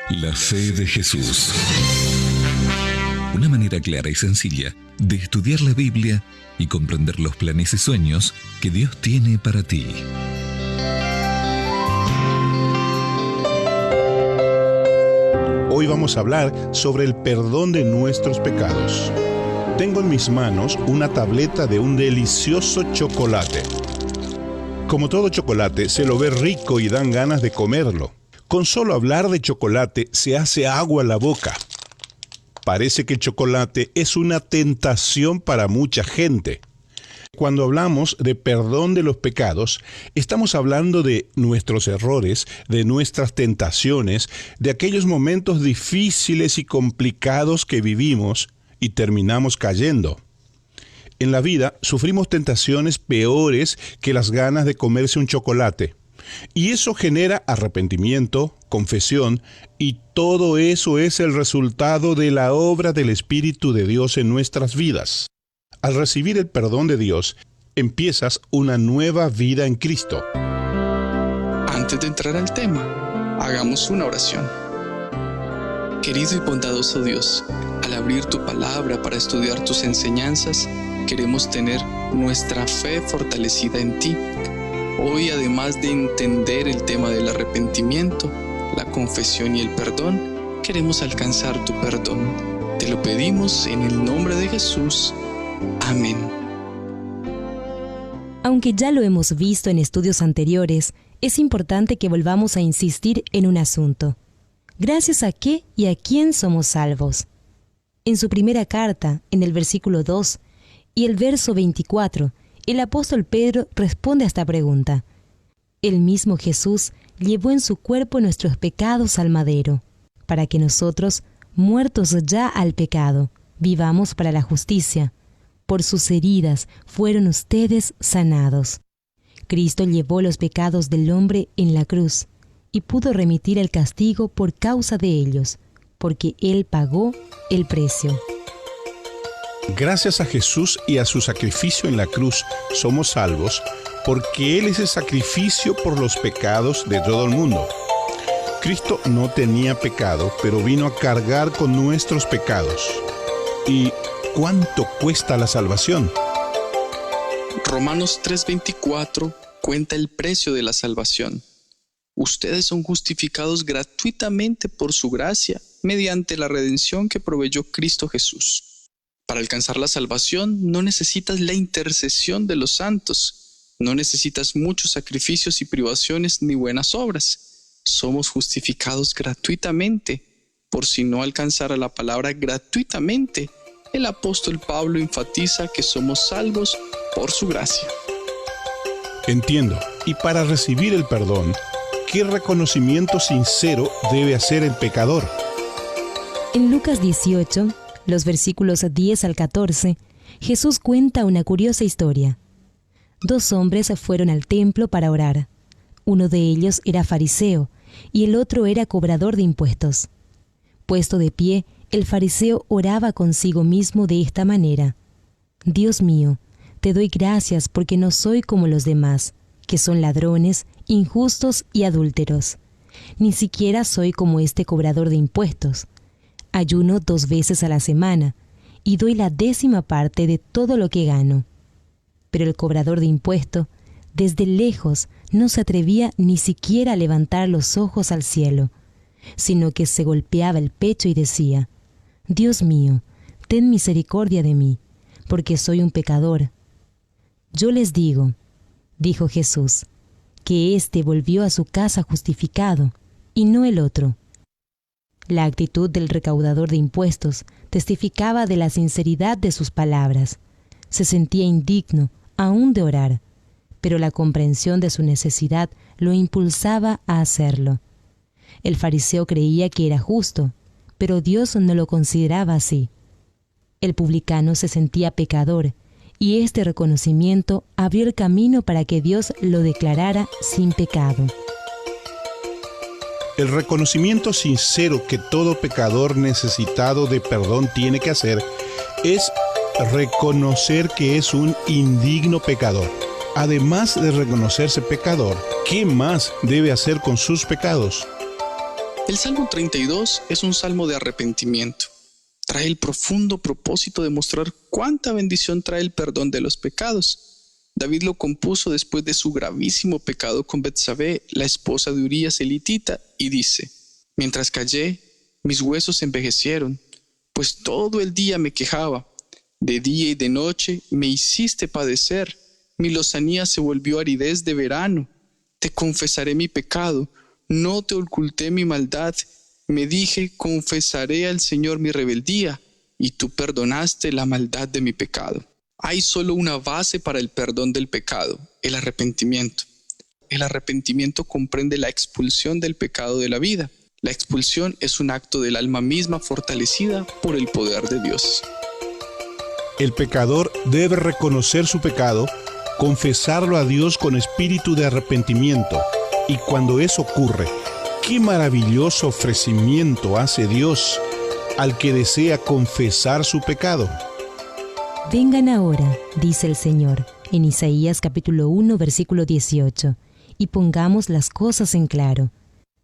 La fe de Jesús. Una manera clara y sencilla de estudiar la Biblia y comprender los planes y sueños que Dios tiene para ti. Hoy vamos a hablar sobre el perdón de nuestros pecados. Tengo en mis manos una tableta de un delicioso chocolate. Como todo chocolate, se lo ve rico y dan ganas de comerlo. Con solo hablar de chocolate se hace agua en la boca. Parece que el chocolate es una tentación para mucha gente. Cuando hablamos de perdón de los pecados, estamos hablando de nuestros errores, de nuestras tentaciones, de aquellos momentos difíciles y complicados que vivimos y terminamos cayendo. En la vida sufrimos tentaciones peores que las ganas de comerse un chocolate. Y eso genera arrepentimiento, confesión, y todo eso es el resultado de la obra del Espíritu de Dios en nuestras vidas. Al recibir el perdón de Dios, empiezas una nueva vida en Cristo. Antes de entrar al tema, hagamos una oración. Querido y bondadoso Dios, al abrir tu palabra para estudiar tus enseñanzas, queremos tener nuestra fe fortalecida en ti. Hoy, además de entender el tema del arrepentimiento, la confesión y el perdón, queremos alcanzar tu perdón. Te lo pedimos en el nombre de Jesús. Amén. Aunque ya lo hemos visto en estudios anteriores, es importante que volvamos a insistir en un asunto. ¿Gracias a qué y a quién somos salvos? En su primera carta, en el versículo 2 y el verso 24, el apóstol Pedro responde a esta pregunta. El mismo Jesús llevó en su cuerpo nuestros pecados al madero, para que nosotros, muertos ya al pecado, vivamos para la justicia. Por sus heridas fueron ustedes sanados. Cristo llevó los pecados del hombre en la cruz y pudo remitir el castigo por causa de ellos, porque Él pagó el precio. Gracias a Jesús y a su sacrificio en la cruz, somos salvos, porque Él es el sacrificio por los pecados de todo el mundo. Cristo no tenía pecado, pero vino a cargar con nuestros pecados. ¿Y cuánto cuesta la salvación? Romanos 3:24 cuenta el precio de la salvación. Ustedes son justificados gratuitamente por su gracia, mediante la redención que proveyó Cristo Jesús. Para alcanzar la salvación no necesitas la intercesión de los santos, no necesitas muchos sacrificios y privaciones ni buenas obras. Somos justificados gratuitamente. Por si no alcanzara la palabra gratuitamente, el apóstol Pablo enfatiza que somos salvos por su gracia. Entiendo. Y para recibir el perdón, ¿qué reconocimiento sincero debe hacer el pecador? En Lucas 18, los versículos 10 al 14, Jesús cuenta una curiosa historia. Dos hombres fueron al templo para orar. Uno de ellos era fariseo y el otro era cobrador de impuestos. Puesto de pie, el fariseo oraba consigo mismo de esta manera: Dios mío, te doy gracias porque no soy como los demás, que son ladrones, injustos y adúlteros. Ni siquiera soy como este cobrador de impuestos. Ayuno 2 veces a la semana y doy la 10ª parte de todo lo que gano. Pero el cobrador de impuestos, desde lejos, no se atrevía ni siquiera a levantar los ojos al cielo, sino que se golpeaba el pecho y decía: Dios mío, ten misericordia de mí, porque soy un pecador. Yo les digo, dijo Jesús, que éste volvió a su casa justificado, y no el otro. La actitud del recaudador de impuestos testificaba de la sinceridad de sus palabras. Se sentía indigno aún de orar, pero la comprensión de su necesidad lo impulsaba a hacerlo. El fariseo creía que era justo, pero Dios no lo consideraba así. El publicano se sentía pecador, y este reconocimiento abrió el camino para que Dios lo declarara sin pecado. El reconocimiento sincero que todo pecador necesitado de perdón tiene que hacer es reconocer que es un indigno pecador. Además de reconocerse pecador, ¿qué más debe hacer con sus pecados? El Salmo 32 es un salmo de arrepentimiento. Trae el profundo propósito de mostrar cuánta bendición trae el perdón de los pecados. David lo compuso después de su gravísimo pecado con Betsabé, la esposa de Urías elitita, y dice: mientras callé, mis huesos envejecieron, pues todo el día me quejaba. De día y de noche me hiciste padecer, mi lozanía se volvió aridez de verano. Te confesaré mi pecado, no te oculté mi maldad. Me dije: confesaré al Señor mi rebeldía, y tú perdonaste la maldad de mi pecado. Hay solo una base para el perdón del pecado: el arrepentimiento. El arrepentimiento comprende la expulsión del pecado de la vida. La expulsión es un acto del alma misma fortalecida por el poder de Dios. El pecador debe reconocer su pecado, confesarlo a Dios con espíritu de arrepentimiento. Y cuando eso ocurre, qué maravilloso ofrecimiento hace Dios al que desea confesar su pecado. Vengan ahora, dice el Señor, en Isaías capítulo 1, versículo 18, y pongamos las cosas en claro.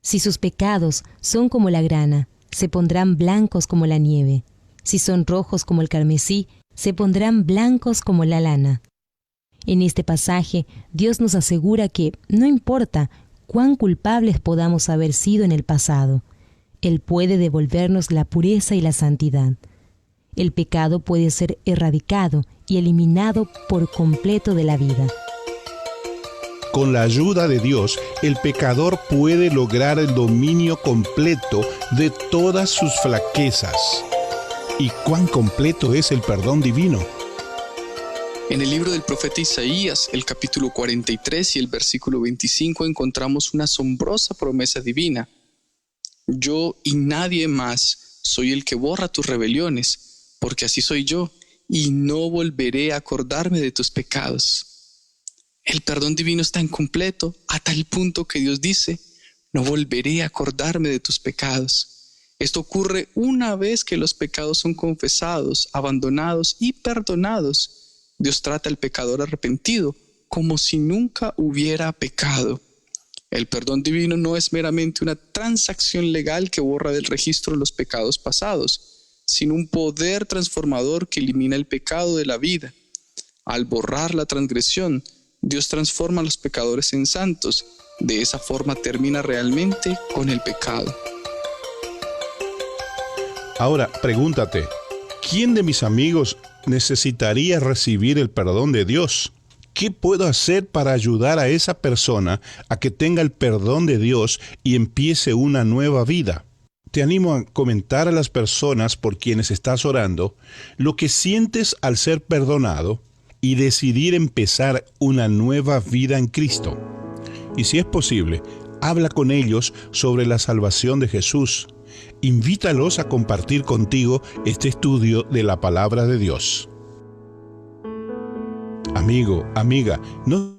Si sus pecados son como la grana, se pondrán blancos como la nieve. Si son rojos como el carmesí, se pondrán blancos como la lana. En este pasaje, Dios nos asegura que no importa cuán culpables podamos haber sido en el pasado, Él puede devolvernos la pureza y la santidad. El pecado puede ser erradicado y eliminado por completo de la vida. Con la ayuda de Dios, el pecador puede lograr el dominio completo de todas sus flaquezas. ¿Y cuán completo es el perdón divino? En el libro del profeta Isaías, el capítulo 43 y el versículo 25, encontramos una asombrosa promesa divina. Yo y nadie más soy el que borra tus rebeliones, porque así soy yo, y no volveré a acordarme de tus pecados. El perdón divino es tan completo a tal punto que Dios dice: no volveré a acordarme de tus pecados. Esto ocurre una vez que los pecados son confesados, abandonados y perdonados. Dios trata al pecador arrepentido como si nunca hubiera pecado. El perdón divino no es meramente una transacción legal que borra del registro los pecados pasados, sino un poder transformador que elimina el pecado de la vida. Al borrar la transgresión, Dios transforma a los pecadores en santos. De esa forma termina realmente con el pecado. Ahora, pregúntate, ¿quién de mis amigos necesitaría recibir el perdón de Dios? ¿Qué puedo hacer para ayudar a esa persona a que tenga el perdón de Dios y empiece una nueva vida? Te animo a comentar a las personas por quienes estás orando lo que sientes al ser perdonado y decidir empezar una nueva vida en Cristo. Y si es posible, habla con ellos sobre la salvación de Jesús. Invítalos a compartir contigo este estudio de la palabra de Dios. Amigo, amiga, no